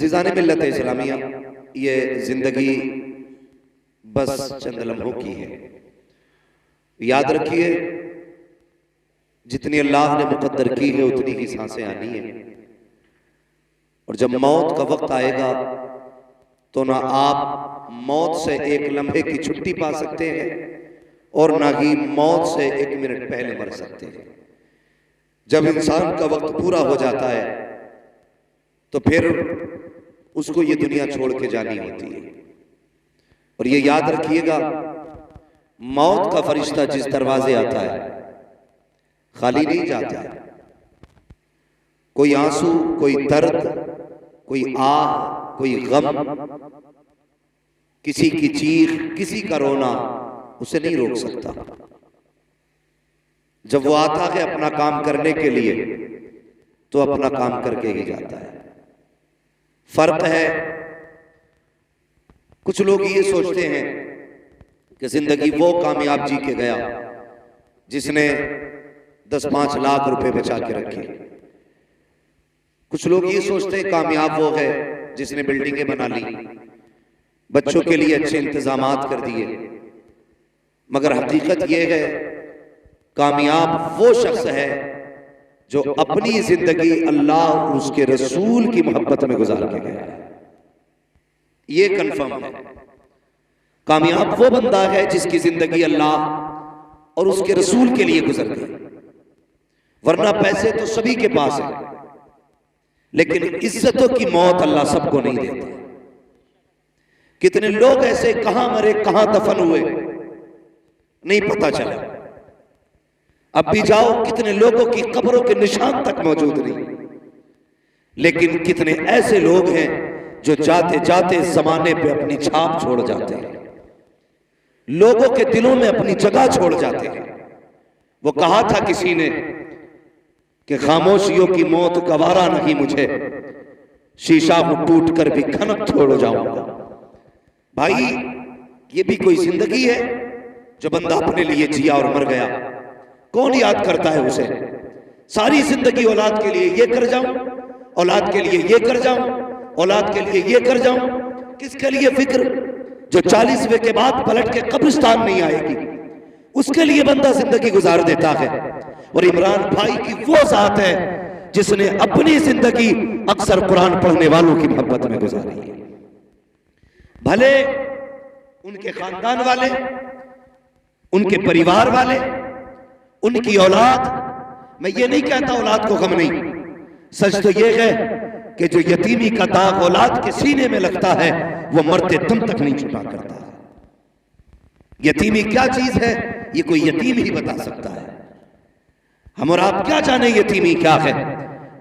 अज़ीज़ान मिल्लत इस्लामिया, ये ज़िंदगी बस चंद लम्हों की है। याद रखिए, जितनी अल्लाह ने मुक़द्दर की है उतनी ही सांसें आनी है, और जब मौत का वक्त आएगा तो ना आप मौत से एक लम्हे की छुट्टी पा सकते हैं और ना ही मौत से एक मिनट पहले मर सकते हैं। जब इंसान का वक्त पूरा हो जाता है तो फिर उसको ये दुनिया छोड़ के जानी होती है। और ये याद रखिएगा, मौत का फरिश्ता जिस दरवाजे आता है खाली नहीं जाता है। कोई आंसू, कोई दर्द, कोई आह, कोई गम, किसी की चीख, किसी का रोना उसे नहीं रोक सकता। जब वो आता है अपना काम करने के लिए तो अपना काम करके ही जाता है। फर्क है, कुछ लोग ये सोचते हैं कि जिंदगी वो कामयाब जी के गया जिसने 10-5 लाख रुपए बचा के रखे। कुछ लोग ये सोचते हैं कामयाब वो है जिसने बिल्डिंगें बना ली, बच्चों के लिए अच्छे इंतजामात कर दिए। मगर हकीकत यह है, कामयाब वो शख्स है जो अपनी जिंदगी अल्लाह और उसके रसूल की मोहब्बत में गुजार के गया है। ये कंफर्म है। कामयाब वो बंदा है जिसकी जिंदगी अल्लाह और उसके रसूल के लिए गुजर गई। वरना पैसे तो सभी के पास है, लेकिन इज्जतों की मौत अल्लाह सबको नहीं देता। कितने लोग ऐसे कहां मरे कहां दफन हुए नहीं पता चला। अब भी जाओ, कितने लोगों की कब्रों के निशान तक मौजूद नहीं। लेकिन कितने ऐसे लोग हैं जो जाते जाते जमाने पे अपनी छाप छोड़ जाते हैं, लोगों के दिलों में अपनी जगह छोड़ जाते हैं। वो कहा था किसी ने कि खामोशियों की मौत गवारा नहीं मुझे, शीशा हूं टूट कर भी खनक छोड़ जाऊंगा। भाई, ये भी कोई जिंदगी है जो बंदा अपने लिए जिया और मर गया? कौन याद करता है उसे? सारी जिंदगी औलाद के लिए ये कर जाऊं, औलाद के लिए ये कर जाऊं, औलाद के लिए ये कर जाऊं। किसके लिए फिक्र? जो 40वें के बाद पलट के कब्रिस्तान नहीं आएगी, उसके लिए बंदा जिंदगी गुजार देता है। और इमरान भाई की वो जात है जिसने अपनी जिंदगी अक्सर कुरान पढ़ने वालों की मोहब्बत में गुजारी है। भले उनके खानदान वाले, उनके परिवार वाले, उनकी औलाद, मैं ये नहीं कहता औलाद को गम नहीं, सच तो ये है कि जो यतीमी का दाग औलाद के सीने में लगता है वो मरते दम तक नहीं छुपा करता। यतीमी क्या चीज है ये कोई यतीम ही बता सकता है। हम और आप क्या जाने यतीमी क्या है?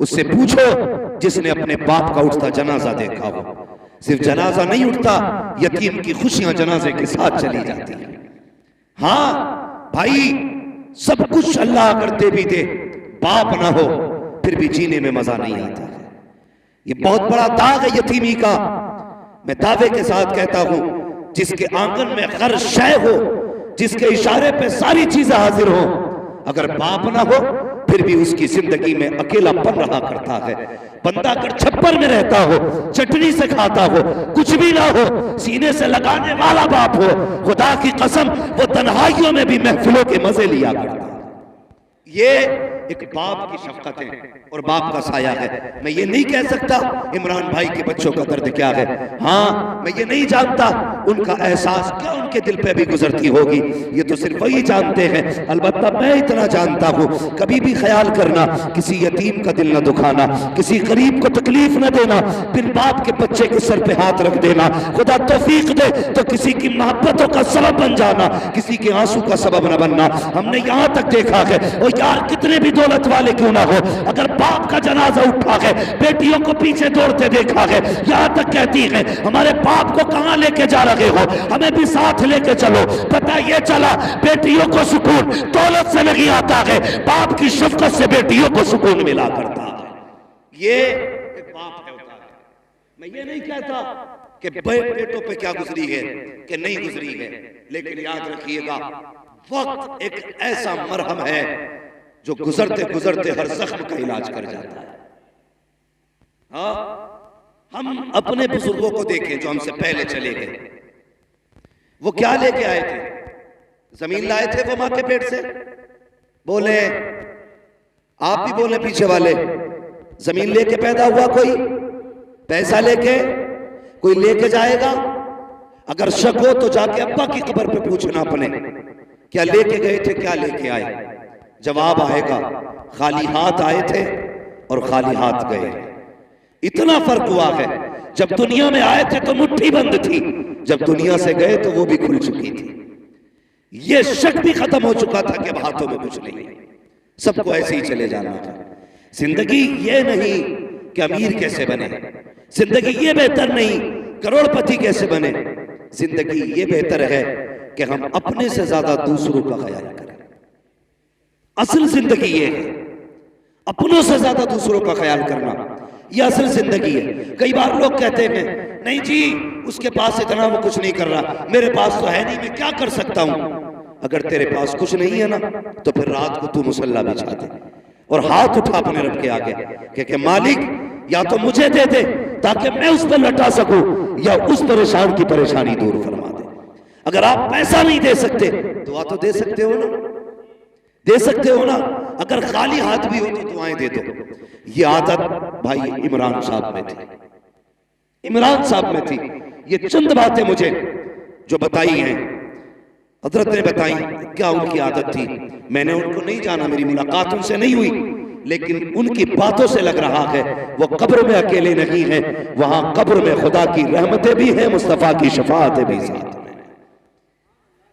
उससे पूछो जिसने अपने बाप का उठता जनाजा देखा हो। सिर्फ जनाजा नहीं उठता, यतीम की खुशियां जनाजे के साथ चली जाती है। हाँ भाई, सब कुछ अल्लाह करते भी दे, बाप ना हो फिर भी जीने में मजा नहीं आता है। ये बहुत बड़ा दाग है यतीमी का। मैं दावे के साथ कहता हूं, जिसके आंगन में हर शय हो, जिसके इशारे पे सारी चीजें हाजिर हो, अगर बाप ना हो फिर भी उसकी जिंदगी में अकेलापन रहा करता है। बंदा अगर छप्पर में रहता हो, चटनी से खाता हो, कुछ भी ना हो, सीने से लगाने वाला बाप हो, खुदा की कसम वो तन्हाइयों में भी महफिलों के मजे लिया करता है। ये एक बाप की शफकत है और बाप का साया है। मैं ये नहीं कह सकता इमरान भाई के बच्चों का दर्द क्या है। हाँ, मैं ये नहीं जानता उनका एहसास क्या उनके दिल पे भी गुजरती होगी, ये तो सिर्फ वही जानते हैं। अलबत्ता मैं इतना जानता हूँ, कभी भी ख्याल करना किसी यतीम का दिल न दुखाना, किसी गरीब को तकलीफ न देना, बिन बाप के बच्चे के सर पे हाथ रख देना। खुदा तौफीक दे तो किसी की मोहब्बतों का सबब बन जाना, किसी के आंसू का सबब न बनना। हमने यहाँ तक देखा है, और यार कितने भी दौलत वाले क्यों ना हो, अगर बाप का जनाजा उठा है, बेटियों को पीछे दौड़ते देखा है, यहां तक कहती है हमारे बाप को कहां लेके जा रहे हो, हमें भी साथ लेके चलो। पता ये चला बेटियों को सुकून दौलत से नहीं आता है, बाप की शफकत से बेटियों को सुकून मिला करता है। ये एक बाप है होता है। मैं ये नहीं कहता कि बेटों पे क्या गुजरी है कि नहीं गुजरी है, लेकिन याद रखिएगा वक्त एक ऐसा मरहम है जो गुजरते गुजरते हर जख्म का इलाज कर जाता है। हाँ, हम अपने बुजुर्गों को देखें जो हमसे पहले चले गए, वो क्या लेके आए थे? जमीन लाए थे वो मां के पेट से? बोले, आप भी बोले पीछे वाले, जमीन लेके पैदा हुआ कोई? पैसा लेके कोई लेके जाएगा? अगर शक हो तो जाके अब्बा की कब्र पे पूछना अपने, क्या लेके गए थे, क्या लेके आए? जवाब आएगा, खाली हाथ आए थे और खाली हाथ गए। इतना फर्क हुआ है, जब दुनिया में आए थे तो मुट्ठी बंद थी, जब दुनिया से गए तो वो भी खुल चुकी थी। ये शक भी खत्म हो चुका था कि अब हाथों में कुछ नहीं है, सबको ऐसे ही चले जाना था। जिंदगी ये नहीं कि अमीर कैसे बने, जिंदगी ये बेहतर नहीं करोड़पति कैसे बने, जिंदगी ये बेहतर है कि हम अपने से ज्यादा दूसरों का ख्याल करें। असल जिंदगी ये है, अपनों से ज्यादा दूसरों का ख्याल करना, यह असल जिंदगी है। कई बार लोग कहते हैं नहीं जी उसके पास इतना, वो कुछ नहीं कर रहा, मेरे पास तो है नहीं, मैं क्या कर सकता हूं? अगर तेरे पास कुछ नहीं है ना तो फिर रात को तू मुसल्ला बिछा दे और हाथ उठा अपने रब के आगे कि मालिक या तो मुझे दे दे ताकि मैं उस पर लटा सकूं, या उस परेशान की परेशानी दूर फरमा दे। अगर आप पैसा नहीं दे सकते दुआ तो दे सकते हो ना, दे सकते हो ना। अगर खाली हाथ भी हो तो दुआएं दे दो। ये आदत भाई इमरान साहब में थी, इमरान साहब में थी। ये चंद बातें मुझे जो बताई हैं, हजरत ने बताई, क्या उनकी आदत थी। मैंने उनको नहीं जाना, मेरी मुलाकात उनसे नहीं हुई, लेकिन उनकी बातों से लग रहा है वो कब्र में अकेले नहीं है, वहां कब्र में खुदा की रहमतें भी हैं, मुस्तफा की शफाअतें भी साथ में।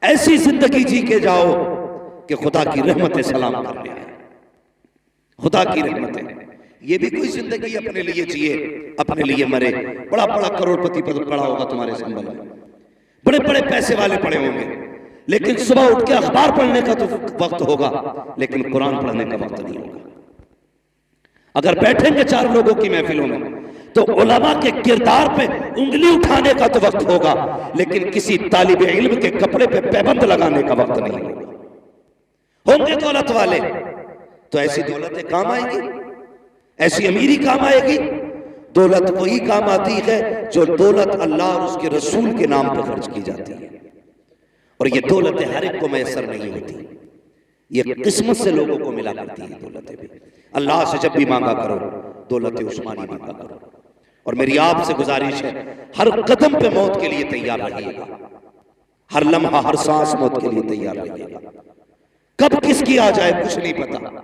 ऐसी जिंदगी जी के जाओ कि खुदा की रहमतें सलाम करने आए, खुदा की रहमतें। ये भी कोई जिंदगी अपने लिए जिए, अपने लिए मरे। बड़ा बड़ा करोड़पति पड़ा होगा तुम्हारे संबल में, बड़े बड़े पैसे वाले पड़े होंगे, लेकिन सुबह उठ के अखबार पढ़ने का तो वक्त होगा, लेकिन कुरान पढ़ने का वक्त नहीं होगा। अगर बैठेंगे चार लोगों की महफिलों में तो उलमा के किरदार पे उंगली उठाने का तो वक्त होगा, लेकिन किसी तालिब इल्म के कपड़े पे पैबंद लगाने का वक्त नहीं होगा। होंगे दौलत वाले तो ऐसी दौलतें काम आएगी, ऐसी अमीरी काम आएगी। दौलत वही काम आती है जो दौलत अल्लाह और उसके रसूल के नाम पर खर्च की जाती है, और ये दौलतें हर एक को मैसर नहीं होती, ये किस्मत से लोगों को मिला करती है दौलतें भी। अल्लाह से जब भी मांगा करो दौलत उस्मानी मांगा करो। और मेरी आपसे गुजारिश है, हर कदम पे मौत के लिए तैयार रहिएगा, हर लम्हा हर सांस मौत के लिए तैयार रहिएगा। कब किसकी आ जाए कुछ नहीं पता।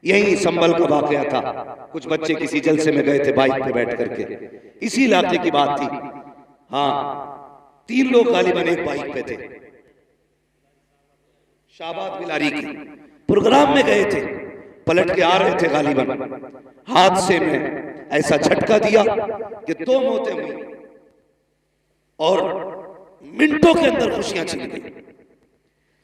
यही संभल का वाकया था, कुछ बच्चे किसी जलसे में गए थे बाइक पे बैठ करके, इसी इलाके की बात थी। हाँ, 3 लोग गालिबन एक बाइक पे थे, शाहबाद बिलारी की प्रोग्राम में गए थे, पलट के आ रहे थे गालिबन, हादसे में ऐसा झटका दिया कि 2 मौतें हुई और मिनटों के अंदर खुशियां छिन गई।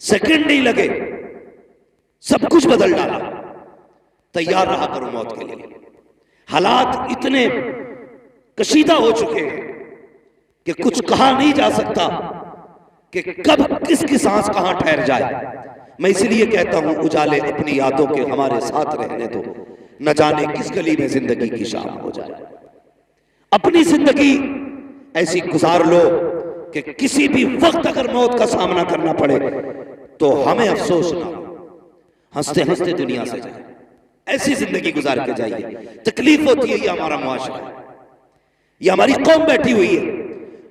सेकंड नहीं लगे, सब कुछ बदल डाला। तैयार रहा करो मौत के लिए। हालात इतने कशीदा हो चुके हैं कि कुछ कहा नहीं जा सकता कि कब किसकी सांस कहां ठहर जाए। मैं इसलिए कहता हूं उजाले अपनी यादों के हमारे साथ रहने दो, न जाने किस गली में जिंदगी की शाम हो जाए। अपनी जिंदगी ऐसी गुजार लो कि किसी भी वक्त अगर मौत का सामना करना पड़े तो हमें अफसोस ना हो, हंसते हंसते दुनिया से जाए। ऐसी जिंदगी गुजार के जाइए। तकलीफ होती है, ये हमारा मुआशरा है, ये हमारी कौम बैठी हुई है।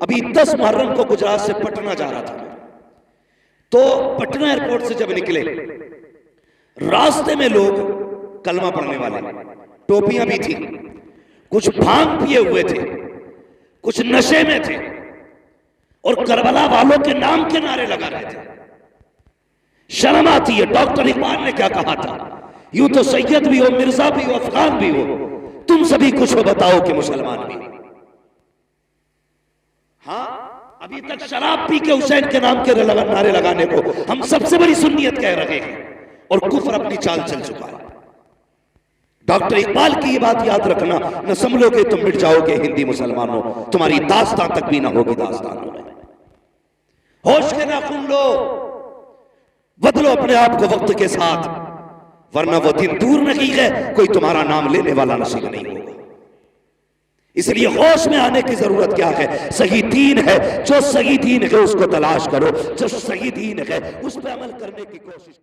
अभी 10 मुहर्रम को गुजरात से पटना जा रहा था, तो पटना एयरपोर्ट से जब निकले रास्ते में लोग कलमा पढ़ने वाले, टोपियां भी थी, कुछ भांग पिए हुए थे, कुछ नशे में थे और करबला वालों के नाम के नारे लगा रहे थे। शर्म आती है। डॉक्टर इकबाल ने क्या कहा था, यूं तो सैयद भी हो, मिर्जा भी हो, अफगान भी हो, तुम सभी कुछ हो बताओ कि मुसलमान भी। हाँ, अभी तक शराब पी के हुसैन के नाम के नारे लगाने को हम सबसे बड़ी सुन्नियत कह रहे हैं और कुफ्र अपनी चाल चल चुका है। डॉक्टर इकबाल की ये बात याद रखना, न संभलोगे तुम मिट जाओगे हिंदी मुसलमानों, तुम्हारी दास्तां तक भी ना होगी दास्तानों में। होश के नाखून लो, बदलो अपने आप को वक्त के साथ, वरना वो दिन दूर नहीं है कोई तुम्हारा नाम लेने वाला नसीब नहीं होगा। इसलिए होश में आने की जरूरत क्या है? सही दीन है, जो सही दीन है उसको तलाश करो, जो सही दीन है उस पर अमल करने की कोशिश